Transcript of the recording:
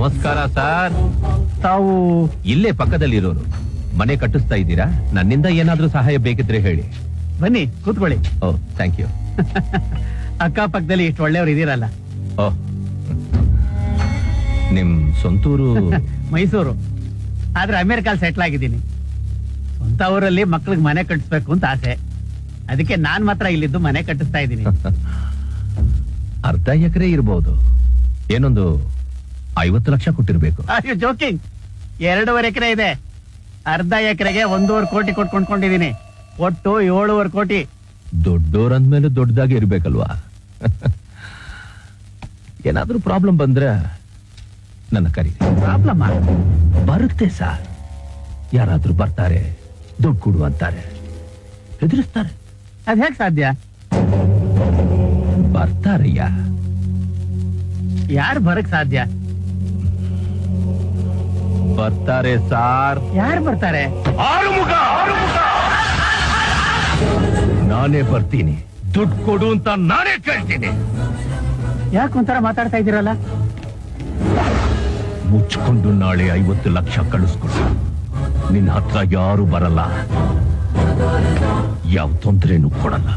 ನಮಸ್ಕಾರ ಸರ್. ತಾವು ಇಲ್ಲೇ ಪಕ್ಕದಲ್ಲಿರೋರು. ಮನೆ ಕಟ್ಟಿಸ್ತಾ ಇದ್ದೀರಾ? ನನ್ನಿಂದ ಏನಾದ್ರೂ ಸಹಾಯ ಬೇಕಿದ್ರೆ ಹೇಳಿ. ಬನ್ನಿ ಕೂತ್ಕೊಳ್ಳಿ. ಓ ಥ್ಯಾಂಕ್ ಯು. ಅಕ್ಕಪಕ್ಕದಲ್ಲಿ ಇಷ್ಟು ಒಳ್ಳೆಯವ್ರು ಇದೀರಲ್ಲ. ಓ, ನಿಮ್ ಸ್ವಂತೂರು? ಮೈಸೂರು, ಆದ್ರೆ ಅಮೆರಿಕಲ್ ಸೆಟ್ಲ್ ಆಗಿದ್ದೀನಿ. ಸ್ವಂತ ಊರಲ್ಲಿ ಮಕ್ಳಿಗೆ ಮನೆ ಕಟ್ಟಿಸ್ಬೇಕು ಅಂತ ಆಸೆ. ಅದಕ್ಕೆ ನಾನ್ ಮಾತ್ರ ಇಲ್ಲಿದ್ದು ಮನೆ ಕಟ್ಟಿಸ್ತಾ ಇದ್ದೀನಿ. ಅರ್ಧ ಎಕರೆ ಇರ್ಬೋದು. ಏನೊಂದು 50 ಲಕ್ಷ ಕೊಟ್ಟಿರ್ಬೇಕು. ಅಯ್ಯೋ ಜೋಕಿಂಗ್, 2.5 ಎಕರೆ ಇದೆ. ಅರ್ಧ ಎಕರೆಗೆ 1.5 ಕೋಟಿ ಕೊಟ್ಕೊಂಡಿದ್ದೀನಿ. ಒಟ್ಟು 7.5 ಕೋಟಿ. ದೊಡ್ಡೋರಂದ್ಮೇಲೆ ದೊಡ್ಡದಾಗಿ ಇರ್ಬೇಕಲ್ವಾ? ಏನಾದ್ರೂ ಪ್ರಾಬ್ಲಮ್ ಬಂದ್ರೆ ನನ್ನ ಕರಿ. ಪ್ರಾಬ್ಲಮ್ ಬರುತ್ತೆ ಸರ್. ಯಾರಾದ್ರೂ ಬರ್ತಾರೆ, ದುಡ್ಡು ಕೊಡು ಅಂತಾರೆ, ಹೆದರಿಸ್ತಾರೆ. ಅದ್ ಹೇಗ್ ಸಾಧ್ಯ? ಬರ್ತಾರಯ್ಯ. ಯಾರು ಬರಕ್ ಸಾಧ್ಯ? ಬರ್ತಾರೆ ಸಾರ್. ಯಾರು ಬರ್ತಾರೆ? ಆರುಮುಖ ನಾನೇ ಬರ್ತೀನಿ. ದುಡ್ಡು ಕೊಡು ಅಂತ ನಾನೇ ಕೇಳ್ತೀನಿ. ಯಾಕೆ ಒಂಥರ ಮಾತಾಡ್ತಾ ಇದ್ದೀರಲ್ಲ? ಮುಚ್ಕೊಂಡು ನಾಳೆ 50 ಲಕ್ಷ ಕಳಿಸ್ಕೊಡು. ನಿನ್ನ ಹತ್ರ ಯಾರು ಬರಲ್ಲ, ಯಾವ ತೊಂದರೆನೂ ಕೊಡಲ್ಲ.